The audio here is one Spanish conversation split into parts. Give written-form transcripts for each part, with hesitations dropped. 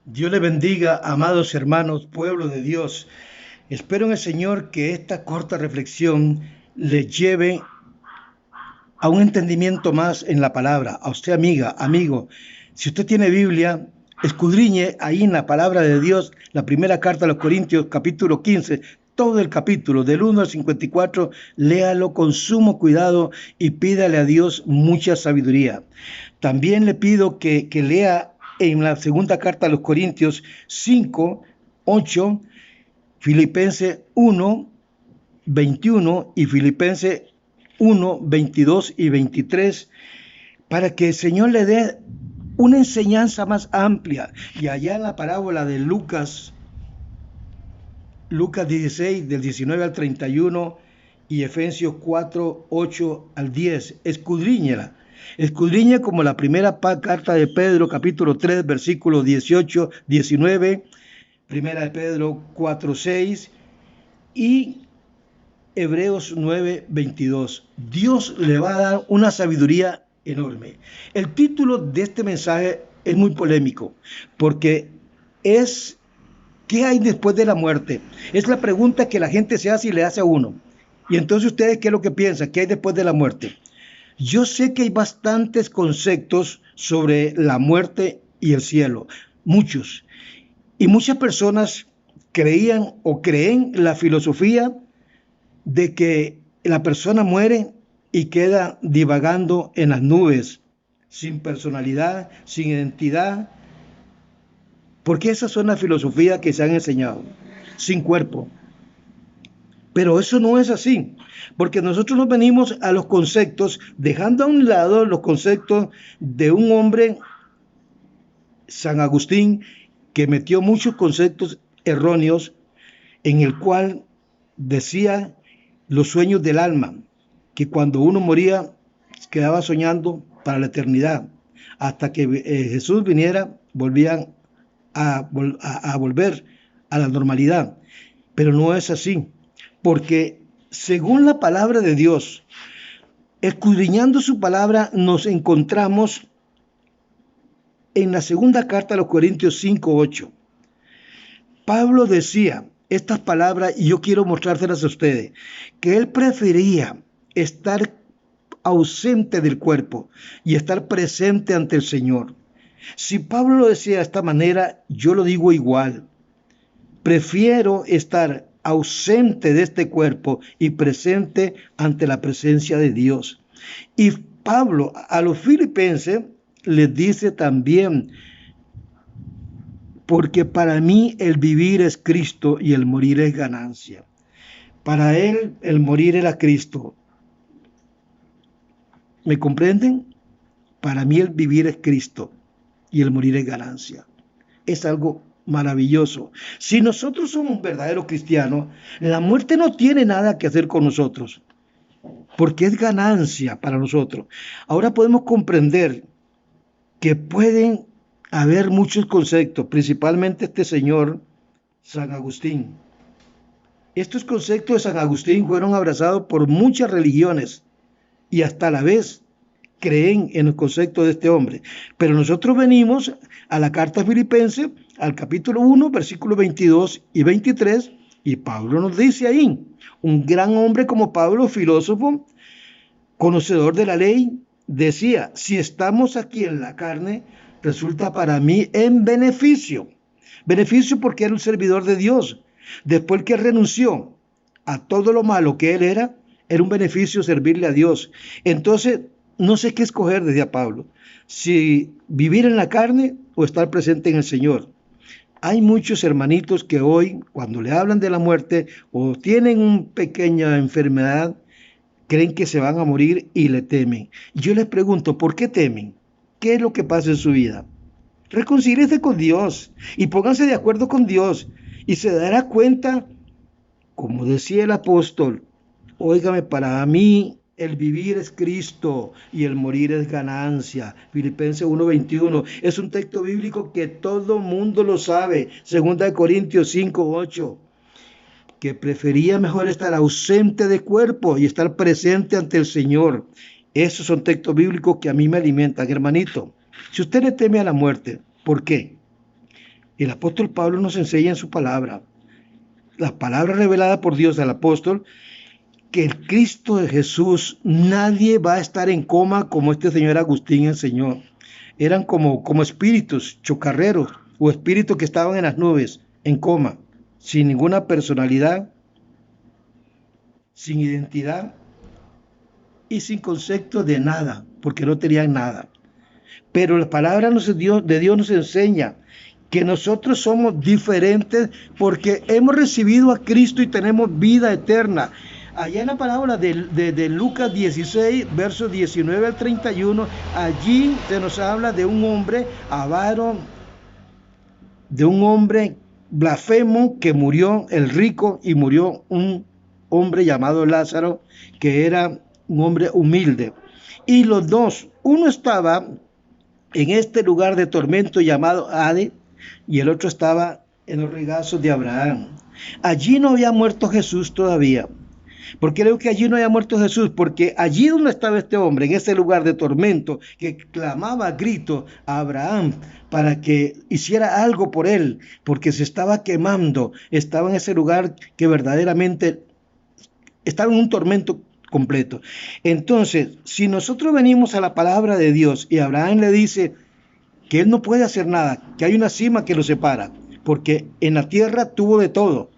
Dios le bendiga, amados hermanos, pueblo de Dios. Espero en el Señor que esta corta reflexión le lleve a un entendimiento más en la palabra. A usted, amiga, amigo, si usted tiene Biblia, escudriñe ahí en la palabra de Dios, la primera carta a los Corintios, capítulo 15, todo el capítulo, del 1 al 54, léalo con sumo cuidado y pídale a Dios mucha sabiduría. También le pido que lea en la segunda carta a los Corintios 5, 8, Filipenses 1, 21 y Filipenses 1, 22 y 23, para que el Señor le dé una enseñanza más amplia. Y allá en la parábola de Lucas 16, del 19 al 31 y Efesios 4, 8 al 10, escudriñela. Escudriñe como la primera carta de Pedro, capítulo 3, versículos 18, 19, primera de Pedro 4, 6 y Hebreos 9, 22. Dios le va a dar una sabiduría enorme. El título de este mensaje es muy polémico porque es ¿qué hay después de la muerte? Es la pregunta que la gente se hace y le hace a uno. Y entonces ustedes, ¿qué es lo que piensan? ¿Qué hay después de la muerte? Yo sé que hay bastantes conceptos sobre la muerte y el cielo, muchos. Y muchas personas creían o creen la filosofía de que la persona muere y queda divagando en las nubes, sin personalidad, sin identidad, porque esas son las filosofías que se han enseñado, sin cuerpo. Pero eso no es así, porque nosotros nos venimos a los conceptos, dejando a un lado los conceptos de un hombre, San Agustín, que metió muchos conceptos erróneos, en el cual decía los sueños del alma, que cuando uno moría quedaba soñando para la eternidad, hasta que Jesús viniera, volvían a volver a la normalidad. Pero no es así, porque según la palabra de Dios, escudriñando su palabra, nos encontramos en la segunda carta a los Corintios 5, 8. Pablo decía estas palabras, y yo quiero mostrárselas a ustedes, que él prefería estar ausente del cuerpo y estar presente ante el Señor. Si Pablo lo decía de esta manera, yo lo digo igual. Prefiero estar ausente de este cuerpo y presente ante la presencia de Dios. Y Pablo a los filipenses les dice también, porque para mí el vivir es Cristo y el morir es ganancia. Para él el morir era Cristo. ¿Me comprenden? Para mí el vivir es Cristo y el morir es ganancia. Es algo maravilloso. Si nosotros somos verdaderos cristianos, la muerte no tiene nada que hacer con nosotros, porque es ganancia para nosotros. Ahora podemos comprender que pueden haber muchos conceptos, principalmente este señor San Agustín. Estos conceptos de San Agustín fueron abrazados por muchas religiones y hasta a la vez creen en el concepto de este hombre. Pero nosotros venimos a la carta Filipenses, al capítulo 1, versículos 22 y 23, y Pablo nos dice ahí, un gran hombre como Pablo, filósofo, conocedor de la ley, decía, si estamos aquí en la carne, resulta para mí en beneficio. Beneficio porque era un servidor de Dios. Después que renunció a todo lo malo que él era un beneficio servirle a Dios. Entonces, no sé qué escoger, decía Pablo, si vivir en la carne o estar presente en el Señor. Hay muchos hermanitos que hoy, cuando le hablan de la muerte o tienen una pequeña enfermedad, creen que se van a morir y le temen. Yo les pregunto, ¿por qué temen? ¿Qué es lo que pasa en su vida? Reconcíliese con Dios y pónganse de acuerdo con Dios y se dará cuenta, como decía el apóstol, óigame, para mí el vivir es Cristo y el morir es ganancia. Filipenses 1:21 es un texto bíblico que todo mundo lo sabe. Segunda de Corintios 5:8, que prefería mejor estar ausente de cuerpo y estar presente ante el Señor. Esos son textos bíblicos que a mí me alimentan, hermanito. Si usted le teme a la muerte, ¿por qué? El apóstol Pablo nos enseña en su palabra, la palabra revelada por Dios al apóstol, que el Cristo de Jesús, nadie va a estar en coma como este señor Agustín enseñó. Eran como espíritus chocarreros o espíritus que estaban en las nubes, en coma, sin ninguna personalidad, sin identidad y sin concepto de nada, porque no tenían nada. Pero la palabra de Dios nos enseña que nosotros somos diferentes porque hemos recibido a Cristo y tenemos vida eterna. Allá en la palabra de Lucas 16, versos 19 al 31, allí se nos habla de un hombre avaro, de un hombre blasfemo que murió el rico y murió un hombre llamado Lázaro, que era un hombre humilde. Y los dos, uno estaba en este lugar de tormento llamado Hades y el otro estaba en los regazos de Abraham. Allí no había muerto Jesús todavía. ¿Por qué creo que allí no había muerto Jesús? Porque allí donde estaba este hombre, en ese lugar de tormento, que clamaba a gritos a Abraham para que hiciera algo por él, porque se estaba quemando, estaba en ese lugar que verdaderamente estaba en un tormento completo. Entonces, si nosotros venimos a la palabra de Dios y Abraham le dice que él no puede hacer nada, que hay una cima que lo separa, porque en la tierra tuvo de todo.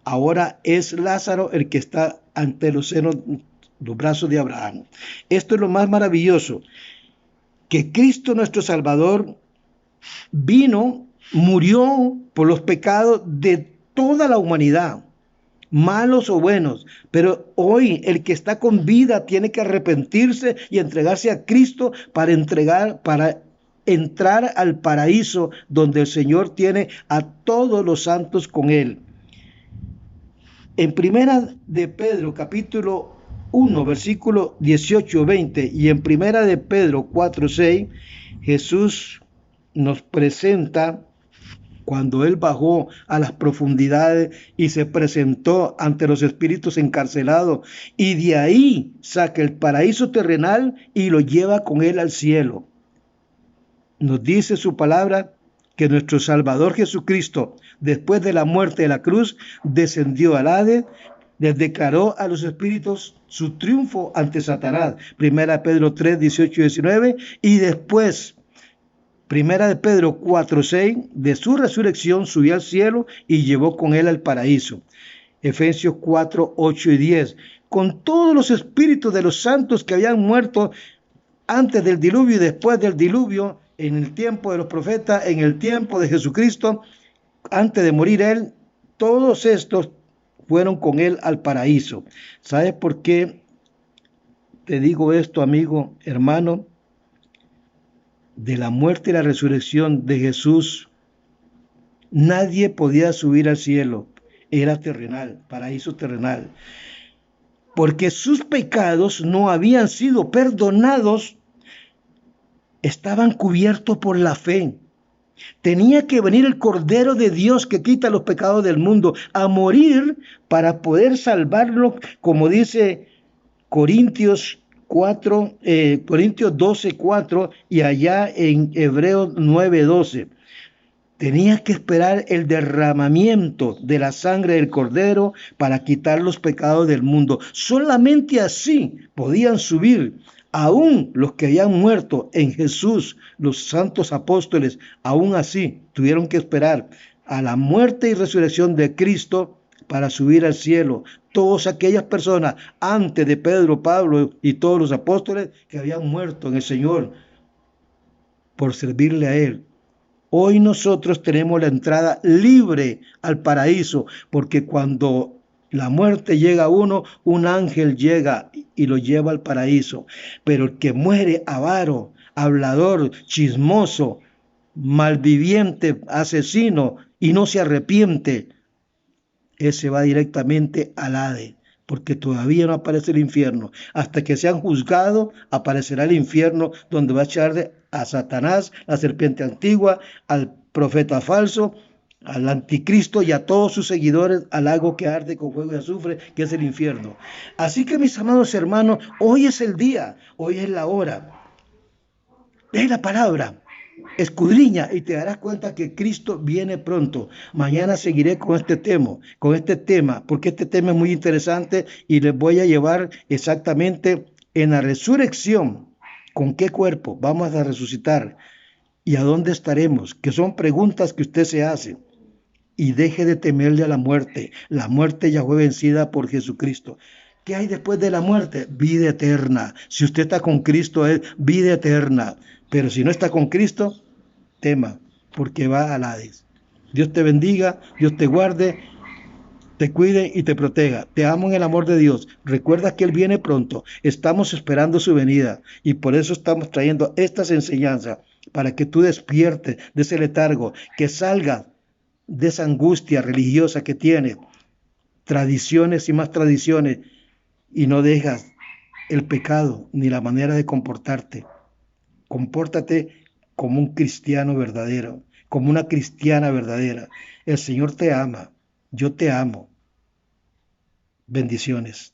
Ahora es Lázaro el que está ante los senos, los brazos de Abraham. Esto es lo más maravilloso, que Cristo nuestro Salvador vino, murió por los pecados de toda la humanidad, malos o buenos, pero hoy el que está con vida tiene que arrepentirse y entregarse a Cristo para entrar al paraíso donde el Señor tiene a todos los santos con él. En primera de Pedro, capítulo 1, versículo 18-20, y en primera de Pedro 4-6, Jesús nos presenta cuando él bajó a las profundidades y se presentó ante los espíritus encarcelados, y de ahí saca el paraíso terrenal y lo lleva con él al cielo. Nos dice su palabra que nuestro Salvador Jesucristo, después de la muerte de la cruz, descendió al Hades, les declaró a los espíritus su triunfo ante Satanás. Primera de Pedro 3, 18 y 19, y después, Primera de Pedro 4, 6, de su resurrección subió al cielo y llevó con él al paraíso. Efesios 4, 8 y 10, con todos los espíritus de los santos que habían muerto antes del diluvio y después del diluvio, en el tiempo de los profetas, en el tiempo de Jesucristo, antes de morir él, todos estos fueron con él al paraíso. ¿Sabes por qué te digo esto, amigo, hermano? De la muerte y la resurrección de Jesús, nadie podía subir al cielo. Era terrenal, paraíso terrenal. Porque sus pecados no habían sido perdonados, estaban cubiertos por la fe. Tenía que venir el Cordero de Dios que quita los pecados del mundo a morir para poder salvarlo, como dice Corintios 12, 4 y allá en Hebreos 9, 12. Tenía que esperar el derramamiento de la sangre del Cordero para quitar los pecados del mundo. Solamente así podían subir. Aún los que habían muerto en Jesús, los santos apóstoles, aún así tuvieron que esperar a la muerte y resurrección de Cristo para subir al cielo. Todas aquellas personas antes de Pedro, Pablo y todos los apóstoles que habían muerto en el Señor por servirle a Él. Hoy nosotros tenemos la entrada libre al paraíso, porque cuando la muerte llega a uno, un ángel llega y lo lleva al paraíso. Pero el que muere avaro, hablador, chismoso, malviviente, asesino y no se arrepiente, ese va directamente al Hades, porque todavía no aparece el infierno. Hasta que sean juzgados, aparecerá el infierno, donde va a echar a Satanás, la serpiente antigua, al profeta falso, al anticristo y a todos sus seguidores al lago que arde con fuego y azufre, que es el infierno. Así que, mis amados hermanos, hoy es el día, hoy es la hora. Es la palabra. escudriña y te darás cuenta que Cristo viene pronto. Mañana seguiré con este tema, porque este tema es muy interesante y les voy a llevar exactamente en la resurrección. ¿Con qué cuerpo vamos a resucitar? ¿Y a dónde estaremos? Que son preguntas que usted se hace. Y deje de temerle a la muerte. La muerte ya fue vencida por Jesucristo. ¿Qué hay después de la muerte? Vida eterna. Si usted está con Cristo, es vida eterna. Pero si no está con Cristo, tema, porque va al Hades. Dios te bendiga, Dios te guarde, te cuide y te proteja. Te amo en el amor de Dios. Recuerda que Él viene pronto. Estamos esperando su venida y por eso estamos trayendo estas enseñanzas para que tú despiertes de ese letargo, que salgas de esa angustia religiosa que tienes, tradiciones y más tradiciones, y no dejas el pecado ni la manera de comportarte. Compórtate como un cristiano verdadero, como una cristiana verdadera. El Señor te ama, yo te amo. Bendiciones.